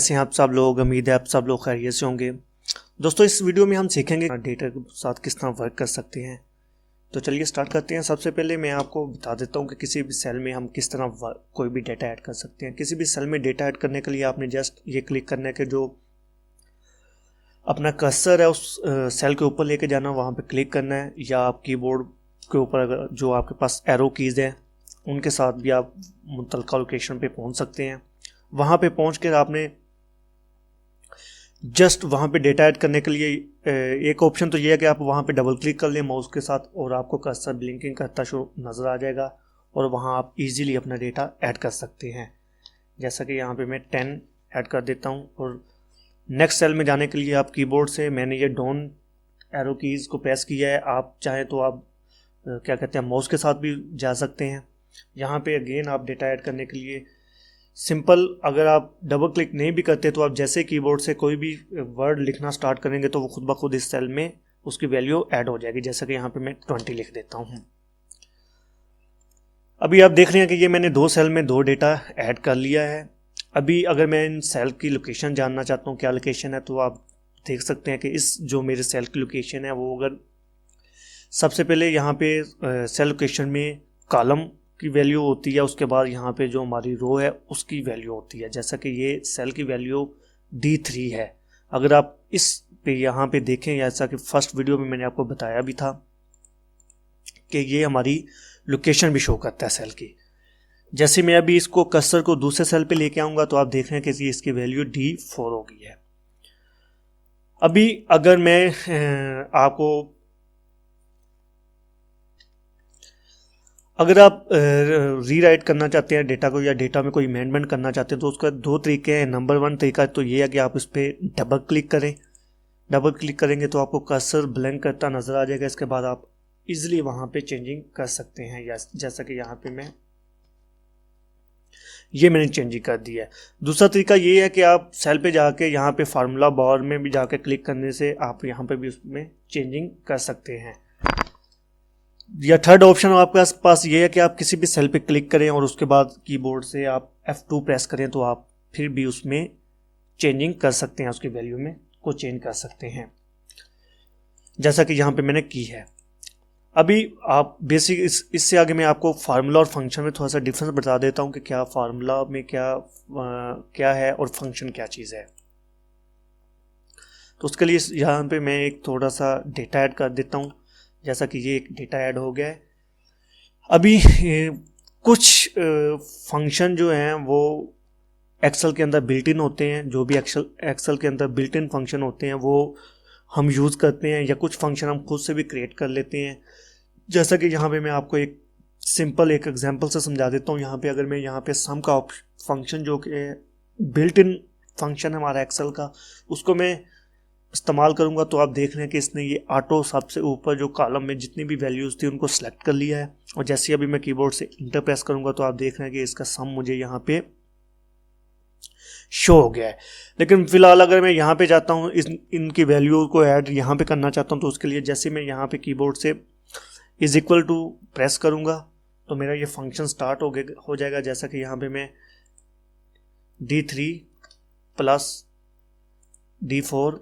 कैसे हैं आप सब लोग। उम्मीद है आप सब लोग खैरियत से होंगे। दोस्तों इस वीडियो में हम सीखेंगे डेटा के साथ किस तरह वर्क कर सकते हैं। तो चलिए स्टार्ट करते हैं। सबसे पहले मैं आपको बता देता हूं कि किसी भी सेल में हम किस तरह कोई भी डेटा ऐड कर सकते हैं। किसी भी सेल में डेटा ऐड करने के लिए आपने जस्ट ये क्लिक करना है कि जो अपना कर्सर है उस सेल के ऊपर लेके जाना, वहाँ पे क्लिक करना है, या आप कीबोर्ड के ऊपर अगर जो आपके पास एरो कीज़ हैं उनके साथ भी आप मुतल्लिका लोकेशन पे पहुँच सकते हैं। वहाँ पे पहुँच कर आपने जस्ट वहाँ पे डेटा ऐड करने के लिए एक ऑप्शन तो ये है कि आप वहाँ पे डबल क्लिक कर लें माउस के साथ और आपको कर्सर ब्लिंकिंग करता शो नज़र आ जाएगा और वहाँ आप इजीली अपना डेटा ऐड कर सकते हैं। जैसा कि यहाँ पे मैं 10 ऐड कर देता हूँ और नेक्स्ट सेल में जाने के लिए आप कीबोर्ड से मैंने ये डाउन एरो कीज़ को प्रेस किया है। आप चाहें तो आप क्या कहते हैं माउस के साथ भी जा सकते हैं। यहाँ पे अगेन आप डेटा ऐड करने के लिए सिंपल, अगर आप डबल क्लिक नहीं भी करते तो आप जैसे कीबोर्ड से कोई भी वर्ड लिखना स्टार्ट करेंगे तो वो खुद ब खुद इस सेल में उसकी वैल्यू ऐड हो जाएगी। जैसा कि यहाँ पे मैं 20 लिख देता हूँ। अभी आप देख रहे हैं कि ये मैंने 2 सेल में 2 डेटा ऐड कर लिया है। अभी अगर मैं इन सेल की लोकेशन जानना चाहता हूँ क्या लोकेशन है, तो आप देख सकते हैं कि इस जो मेरे सेल की लोकेशन है वो अगर सबसे पहले यहाँ पे सेल लोकेशन में कॉलम की वैल्यू होती है, उसके बाद यहाँ पे जो हमारी रो है उसकी वैल्यू होती है। जैसा कि ये सेल की वैल्यू D3 है। अगर आप इस पे यहाँ पे देखें, जैसा कि फर्स्ट वीडियो में मैंने आपको बताया भी था कि ये हमारी लोकेशन भी शो करता है सेल की। जैसे मैं अभी इसको कर्सर को दूसरे सेल पे लेके आऊँगा तो आप देख रहे हैं कि इसकी वैल्यू D4 हो गई है। अभी अगर मैं आपको अगर आप रीराइट करना चाहते हैं डेटा को या डेटा में कोई अमेंडमेंट करना चाहते हैं तो उसका 2 तरीके हैं। नंबर 1 तरीका तो ये है कि आप इस पर डबल क्लिक करें। डबल क्लिक करेंगे तो आपको कर्सर ब्लैंक करता नज़र आ जाएगा। इसके बाद आप इजीली वहाँ पे चेंजिंग कर सकते हैं। जैसा कि यहाँ पे मैंने चेंजिंग कर दिया है। दूसरा तरीका ये है कि आप सेल पे जाके यहाँ पे फार्मूला बार में भी जाके क्लिक करने से आप यहाँ पे भी उसमें चेंजिंग कर सकते हैं। या थर्ड ऑप्शन आपके पास ये है कि आप किसी भी सेल पे क्लिक करें और उसके बाद कीबोर्ड से आप F2 प्रेस करें तो आप फिर भी उसमें चेंजिंग कर सकते हैं, उसकी वैल्यू में को चेंज कर सकते हैं, जैसा कि यहाँ पे मैंने की है। अभी आप बेसिक इससे आगे मैं आपको फार्मूला और फंक्शन में थोड़ा सा डिफरेंस बता देता हूँ कि क्या फार्मूला में क्या है और फंक्शन क्या चीज़ है। तो उसके लिए यहाँ पे मैं एक थोड़ा सा डेटा ऐड कर देता हूँ। जैसा कि ये एक डेटा ऐड हो गया है। अभी कुछ फंक्शन जो हैं वो एक्सेल के अंदर बिल्ट इन होते हैं। जो भी एक्सेल के अंदर बिल्ट इन फंक्शन होते हैं वो हम यूज़ करते हैं, या कुछ फंक्शन हम खुद से भी क्रिएट कर लेते हैं। जैसा कि यहाँ पे मैं आपको एक सिंपल एक एग्जांपल से समझा देता हूँ। यहाँ पे अगर मैं यहाँ पे सम का फंक्शन जो कि बिल्ट इन फंक्शन है हमारा एक्सेल का, उसको मैं इस्तेमाल करूंगा तो आप देख रहे हैं कि इसने ये ऑटो सबसे ऊपर जो कॉलम में जितनी भी वैल्यूज़ थी उनको सेलेक्ट कर लिया है। और जैसे अभी मैं कीबोर्ड से इंटर प्रेस करूंगा तो आप देख रहे हैं कि इसका सम मुझे यहाँ पे शो हो गया है। लेकिन फिलहाल अगर मैं यहाँ पे जाता हूँ इनकी वैल्यू को ऐड यहाँ पे करना चाहता हूँ तो उसके लिए जैसे मैं यहाँ पे कीबोर्ड से इज इक्वल टू प्रेस करूँगा तो मेरा ये फंक्शन स्टार्ट हो जाएगा। जैसा कि यहाँ पे मैं D3 plus D4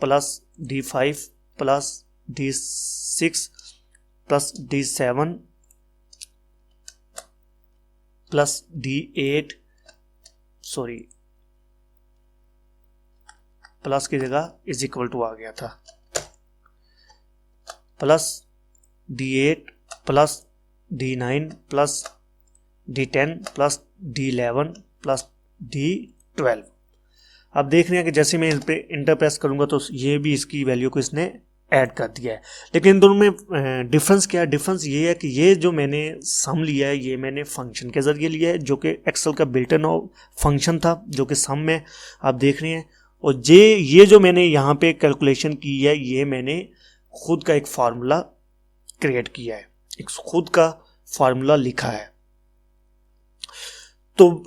plus D5 plus D6 plus D7 plus D8 plus की जगह इज इक्वल टू आ गया था, plus D8 plus D9 plus D10 plus D11 plus D12। आप देख रहे हैं कि जैसे मैं इस पे इंटर प्रेस करूंगा तो ये भी इसकी वैल्यू को इसने ऐड कर दिया है। लेकिन इन दोनों में डिफरेंस क्या है? डिफरेंस ये है कि ये जो मैंने सम लिया है ये मैंने फंक्शन के ज़रिए लिया है, जो कि एक्सेल का बिल्ट इन फंक्शन था जो कि सम में आप देख रहे हैं। और ये जो मैंने यहाँ पे कैलकुलेशन की है ये मैंने खुद का एक फार्मूला क्रिएट किया है, एक खुद का फार्मूला लिखा है। तो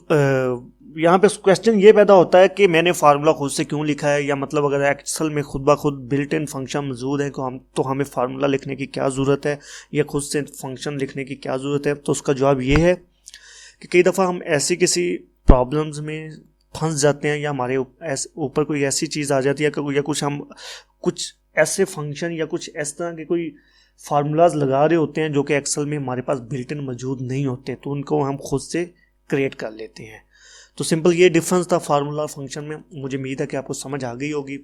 यहाँ पे क्वेश्चन ये पैदा होता है कि मैंने फार्मूला खुद से क्यों लिखा है, या मतलब अगर एक्सेल में खुद ब खुद बिल्ट इन फंक्शन मौजूद है तो हमें फार्मूला लिखने की क्या ज़रूरत है या खुद से फंक्शन लिखने की क्या ज़रूरत है। तो उसका जवाब ये है कि कई दफ़ा हम ऐसी किसी प्रॉब्लम्स में फंस जाते हैं या हमारे ऊपर कोई ऐसी चीज़ आ जाती है या कुछ ऐसे फंक्शन या कुछ इस तरह के कोई फार्मूलाज लगा रहे होते हैं जो कि एक्सेल में हमारे पास बिल्ट इन मौजूद नहीं होते, तो उनको हम खुद से क्रिएट कर लेते हैं। तो सिंपल ये डिफरेंस था फार्मूला फंक्शन में। मुझे उम्मीद है कि आपको समझ आ गई होगी।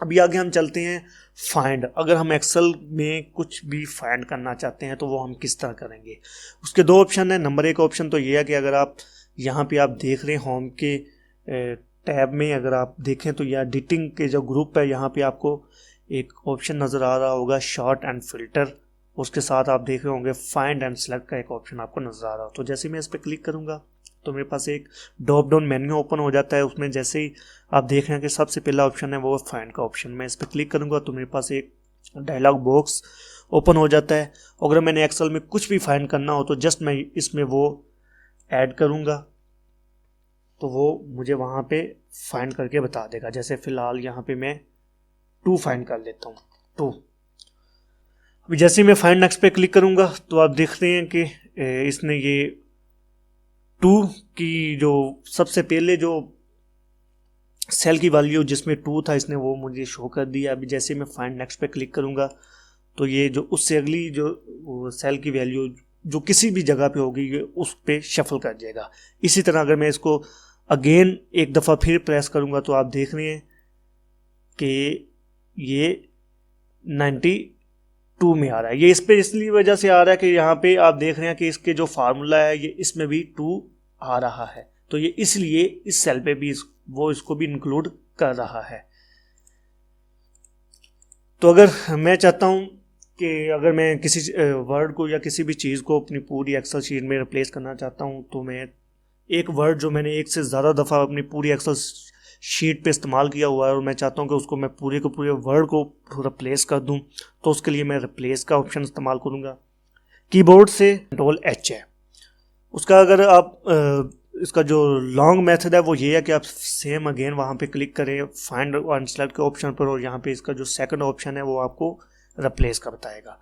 अभी आगे हम चलते हैं फाइंड। अगर हम एक्सेल में कुछ भी फाइंड करना चाहते हैं तो वो हम किस तरह करेंगे। उसके दो ऑप्शन है। नंबर एक ऑप्शन तो ये है कि अगर आप यहाँ पे आप देख रहे हैं होम के टैब में, अगर आप देखें तो यह एडिटिंग के जो ग्रुप है यहाँ पे आपको एक ऑप्शन नज़र आ रहा होगा शॉर्ट एंड फिल्टर। उसके साथ आप देख रहे होंगे फाइंड एंड सेलेक्ट का एक ऑप्शन आपको नज़र आ रहा हो। तो जैसे मैं इस पर क्लिक करूँगा तो मेरे पास एक ड्रॉप डाउन मेन्यू ओपन हो जाता है। उसमें जैसे ही आप देख रहे हैं कि सबसे पहला ऑप्शन है वो फाइंड का ऑप्शन। मैं इस पर क्लिक करूँगा तो मेरे पास एक डायलॉग बॉक्स ओपन हो जाता है। अगर मैंने एक्सेल में कुछ भी फाइंड करना हो तो जस्ट मैं इसमें वो ऐड करूँगा तो वो मुझे वहाँ पे फाइंड करके बता देगा। जैसे फ़िलहाल यहाँ पे मैं 2 फाइंड कर लेता हूँ 2। अभी जैसे ही मैं फाइंड नेक्स्ट पे क्लिक करूँगा तो आप देख रहे हैं कि इसने ये 2 की जो सबसे पहले जो सेल की वैल्यू जिसमें 2 था इसने वो मुझे शो कर दिया। अभी जैसे मैं फाइंड नेक्स्ट पे क्लिक करूँगा तो ये जो उससे अगली जो सेल की वैल्यू जो किसी भी जगह पे होगी ये उस पे शफल कर जाएगा। इसी तरह अगर मैं इसको अगेन एक दफ़ा फिर प्रेस करूँगा तो आप देख रहे हैं कि ये 92 में आ रहा है। ये इस पे इसलिए वजह से आ रहा है कि यहाँ पे आप देख रहे हैं कि इसके जो फार्मूला है ये इसमें भी 2 आ रहा है, तो ये इसलिए इस सेल पे भी वो इसको भी इंक्लूड कर रहा है। तो अगर मैं चाहता हूँ कि अगर मैं किसी वर्ड को या किसी भी चीज़ को अपनी पूरी एक्सेल शीट में रिप्लेस करना चाहता हूँ तो मैं एक वर्ड जो मैंने एक से ज़्यादा दफ़ा अपनी पूरी एक्सेल शीट पे इस्तेमाल किया हुआ है और मैं चाहता हूँ कि उसको मैं पूरे के पूरे वर्ड को रिप्लेस कर दूँ, तो उसके लिए मैं रिप्लेस का ऑप्शन इस्तेमाल करूँगा। कीबोर्ड से Ctrl+H है उसका। अगर आप इसका जो लॉन्ग मेथड है वो ये है कि आप सेम अगेन वहाँ पे क्लिक करें फाइंड एंड सेलेक्ट के ऑप्शन पर और यहाँ पे इसका जो सेकंड ऑप्शन है वो आपको रिप्लेस का बताएगा।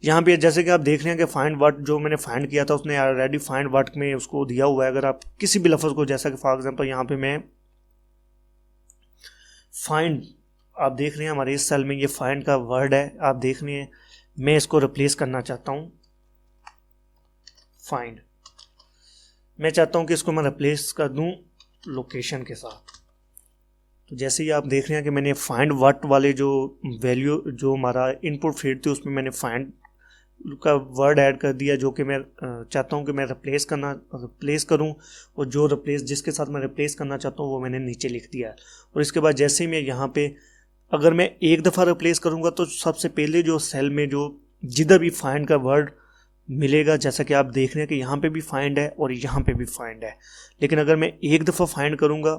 यहाँ पे जैसे कि आप देख रहे हैं कि फाइंड वर्ड जो मैंने फाइंड किया था उसने ऑलरेडी फाइंड वर्ड में उसको दिया हुआ है। अगर आप किसी भी लफ्ज़ को, जैसा कि फॉर एग्जांपल यहाँ पे मैं फाइंड, आप देख रहे हैं हमारे इस सेल में ये फाइंड का वर्ड है, आप देख रहे हैं मैं इसको रिप्लेस करना चाहता हूँ फाइंड। मैं चाहता हूँ कि इसको मैं रिप्लेस कर दूँ लोकेशन के साथ। तो जैसे ही आप देख रहे हैं कि मैंने फाइंड वर्ड वाले जो वैल्यू जो हमारा इनपुट फील्ड थी उसमें मैंने फाइंड का वर्ड ऐड कर दिया जो कि मैं चाहता हूँ कि मैं रिप्लेस करूँ, और जो जिसके साथ मैं रिप्लेस करना चाहता हूँ वो मैंने नीचे लिख दिया। और इसके बाद जैसे ही मैं यहाँ पे अगर मैं एक दफ़ा रिप्लेस करूँगा तो सबसे पहले जो सेल में जो जिधर भी फाइंड का वर्ड मिलेगा, जैसा कि आप देख रहे हैं कि यहाँ पे भी फाइंड है और यहाँ पे भी फाइंड है, लेकिन अगर मैं एक दफ़ा फाइंड करूँगा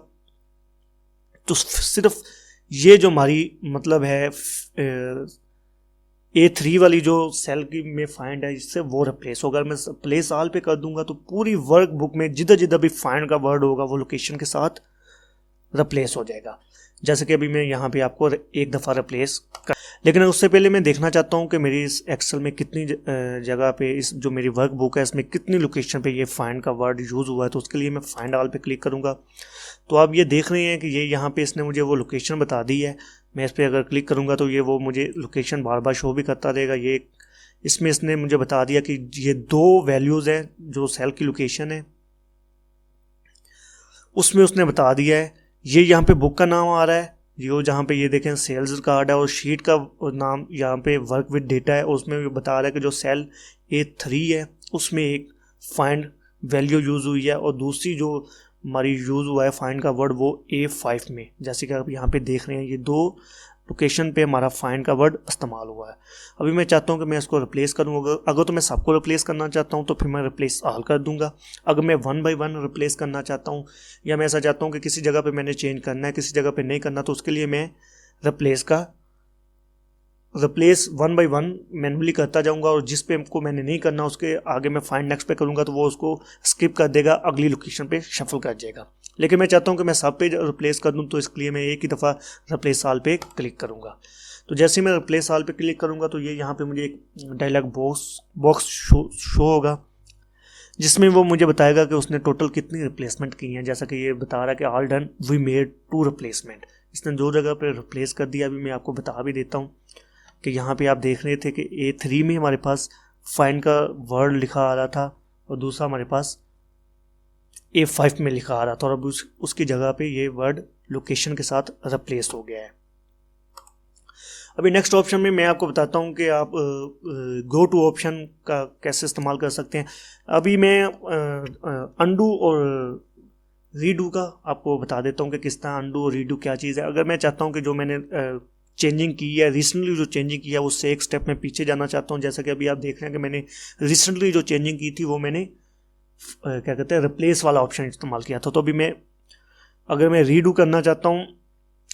तो सिर्फ ये जो हमारी मतलब है A3 वाली जो सेल की में फाइंड है इससे वो रिप्लेस होगा। मैं प्लेस ऑल पे कर दूंगा तो पूरी वर्क बुक में जिधर जिधर भी फाइंड का वर्ड होगा वो लोकेशन के साथ रिप्लेस हो जाएगा। जैसे कि अभी मैं यहाँ पे आपको एक दफ़ा रिप्लेस कर, लेकिन उससे पहले मैं देखना चाहता हूँ कि मेरी इस एक्सेल में कितनी जगह पे इस जो मेरी वर्क बुक है इसमें कितनी लोकेशन पे ये फाइंड का वर्ड यूज़ हुआ है। तो उसके लिए मैं फाइंड ऑल पे क्लिक करूँगा तो आप ये देख रहे हैं कि ये यहाँ पे इसने मुझे वो लोकेशन बता दी है। मैं इस पर अगर क्लिक करूँगा तो ये वो मुझे लोकेशन बार बार शो भी करता रहेगा। ये इसमें इसने मुझे बता दिया कि ये 2 वैल्यूज़ हैं जो सेल की लोकेशन है उसमें उसने बता दिया है। ये यहाँ पे बुक का नाम आ रहा है, ये जहाँ पे ये देखें सेल्स कार्ड है, और शीट का नाम यहाँ पे वर्क विद डेटा है। उसमें भी बता रहा है कि जो सेल A3 है उसमें एक फाइंड वैल्यू यूज़ हुई है और दूसरी जो हमारी यूज़ हुआ है फाइंड का वर्ड वो A5 में। जैसे कि आप यहाँ पे देख रहे हैं ये 2 लोकेशन पे हमारा फाइंड का वर्ड इस्तेमाल हुआ है। अभी मैं चाहता हूँ कि मैं इसको रिप्लेस करूँगा। अगर तो मैं सबको रिप्लेस करना चाहता हूँ तो फिर मैं रिप्लेस ऑल कर दूंगा। अगर मैं 1 बाय 1 रिप्लेस करना चाहता हूँ या मैं ऐसा चाहता हूँ कि किसी जगह पे मैंने चेंज करना है किसी जगह पे नहीं करना, तो उसके लिए मैं रिप्लेस 1 बाय 1 मैनुअली करता जाऊंगा और जिस पे को मैंने नहीं करना उसके आगे मैं फाइंड नेक्स्ट पे करूंगा तो वो उसको स्किप कर देगा, अगली लोकेशन पे शफल कर जाएगा। लेकिन मैं चाहता हूं कि मैं सब पे रिप्लेस कर दूं तो इसके लिए मैं एक ही दफ़ा रिप्लेस ऑल पे क्लिक करूंगा। तो जैसे ही मैं रिप्लेस ऑल पे क्लिक करूंगा तो ये यहाँ पे मुझे एक डायलॉग बॉक्स शो होगा। जिसमें वो मुझे बताएगा कि उसने टोटल कितनी रिप्लेसमेंट की हैं। जैसा कि ये बता रहा है कि all done we made 2 replacement, इसने 2 जगह पे रिप्लेस कर दिया। अभी मैं आपको बता भी देता हूँ कि यहाँ पे आप देख रहे थे कि A3 में हमारे पास फाइंड का वर्ड लिखा आ रहा था और दूसरा हमारे पास A5 में लिखा आ रहा था, और अब उसकी जगह पे ये वर्ड लोकेशन के साथ रिप्लेस हो गया है। अभी नेक्स्ट ऑप्शन में मैं आपको बताता हूँ कि आप गो टू ऑप्शन का कैसे इस्तेमाल कर सकते हैं। अभी मैं अंडू और रीडू का आपको बता देता हूँ कि किस तरह अंडू और रीडू क्या चीज़ है। अगर मैं चाहता हूँ कि जो मैंने चेंजिंग की है, रिसेंटली जो चेंजिंग की है, उससे एक स्टेप मैं पीछे जाना चाहता हूँ। जैसा कि अभी आप देख रहे हैं कि मैंने रिसेंटली जो चेंजिंग की थी वो मैंने क्या कहते हैं रिप्लेस वाला ऑप्शन इस्तेमाल किया था। तो अभी मैं अगर मैं रीडू करना चाहता हूँ,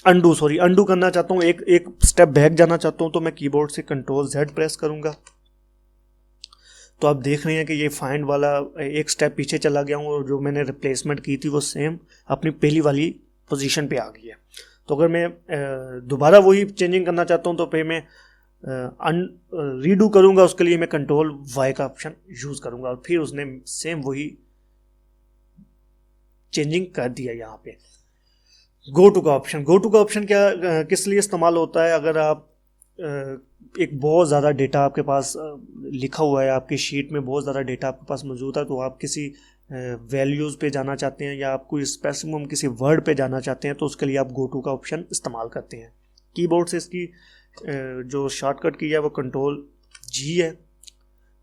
अंडू करना चाहता हूँ, एक स्टेप बैक जाना चाहता हूँ, तो मैं कीबोर्ड से Ctrl+Z प्रेस करूँगा। तो आप देख रहे हैं कि ये फाइंड वाला एक स्टेप पीछे चला गया हूँ और जो मैंने रिप्लेसमेंट की थी वो सेम अपनी पहली वाली पोजीशन पे आ गई है। तो अगर मैं दोबारा वही चेंजिंग करना चाहता हूँ तो फिर मैं रीडू करूँगा, उसके लिए मैं Ctrl+Y का ऑप्शन यूज़ करूँगा और फिर उसने सेम वही चेंजिंग कर दिया। यहाँ पे गो टू का ऑप्शन क्या किस लिए इस्तेमाल होता है? अगर आप एक बहुत ज़्यादा डेटा आपके पास लिखा हुआ है, आपकी शीट में बहुत ज़्यादा डेटा आपके पास मौजूद है, तो आप किसी वैल्यूज़ पे जाना चाहते हैं या आप कोई स्पेसिफिक किसी वर्ड पे जाना चाहते हैं, तो उसके लिए आप गो टू का ऑप्शन इस्तेमाल करते हैं। कीबोर्ड से इसकी जो शॉर्टकट की है वो Ctrl+G है।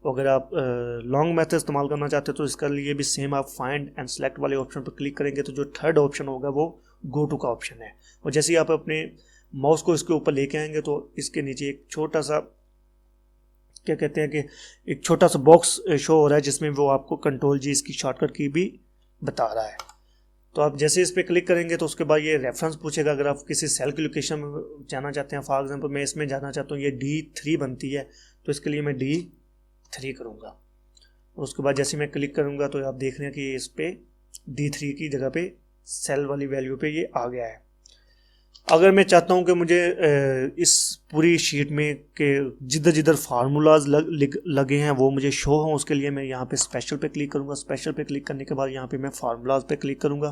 अगर आप लॉन्ग मेथड इस्तेमाल करना चाहते हैं तो इसके लिए भी सेम आप फाइंड एंड सेलेक्ट वाले ऑप्शन पर क्लिक करेंगे तो जो थर्ड ऑप्शन होगा वो गो टू का ऑप्शन है। और जैसे ही आप अपने माउस को इसके ऊपर लेके आएंगे तो इसके नीचे एक छोटा सा क्या कहते हैं कि एक छोटा सा बॉक्स शो हो रहा है जिसमें वो आपको Ctrl+G इसकी शॉर्टकट की भी बता रहा है। तो आप जैसे इस पर क्लिक करेंगे तो उसके बाद ये रेफरेंस पूछेगा। अगर आप किसी सेल की लोकेशन में जाना चाहते हैं, फॉर एग्जांपल मैं इसमें जाना चाहता हूँ, ये D3 बनती है, तो इसके लिए मैं D3 करूँगा। उसके बाद जैसे मैं क्लिक करूँगा तो आप देख रहे हैं कि इस पर D3 की जगह पे सेल वाली वैल्यू पे ये आ गया है। अगर मैं चाहता हूँ कि मुझे इस पूरी शीट में के जिधर जिधर फार्मूलाज लगे हैं वो मुझे शो हों, उसके लिए मैं यहाँ पे स्पेशल पे क्लिक करूँगा। स्पेशल पे क्लिक करने के बाद यहाँ पे मैं फार्मूलाज पे क्लिक करूँगा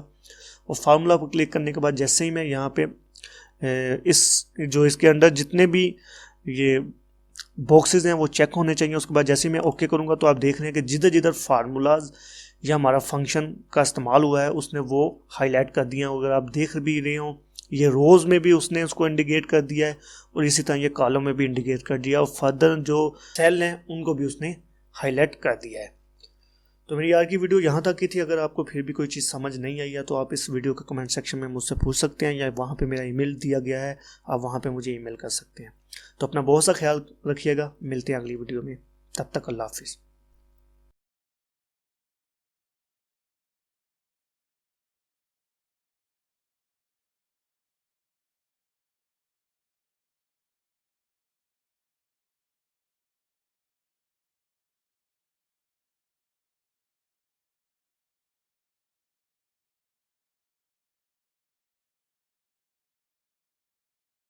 और फार्मूला पे क्लिक करने के बाद जैसे ही मैं यहाँ पे इस जो इसके अंदर जितने भी ये बॉक्सेस हैं वो चेक होने चाहिए। उसके बाद जैसे ही मैं ओके करूँगा तो आप देख रहे हैं कि जिधर जिधर फार्मूलाज या हमारा फंक्शन का इस्तेमाल हुआ है उसने वो हाईलाइट कर दिया। अगर आप देख भी रहे हो ये रोज़ में भी उसने उसको इंडिकेट कर दिया है और इसी तरह ये कॉलम में भी इंडिकेट कर दिया और फर्दर जो सेल हैं उनको भी उसने हाईलाइट कर दिया है। तो मेरी आज की वीडियो यहाँ तक की थी। अगर आपको फिर भी कोई चीज़ समझ नहीं आई है तो आप इस वीडियो के कमेंट सेक्शन में मुझसे पूछ सकते हैं या वहाँ पे मेरा ईमेल दिया गया है, आप वहाँ पे मुझे ईमेल कर सकते हैं। तो अपना बहुत सा ख्याल रखिएगा, मिलते हैं अगली वीडियो में, तब तक अल्लाह हाफिज़।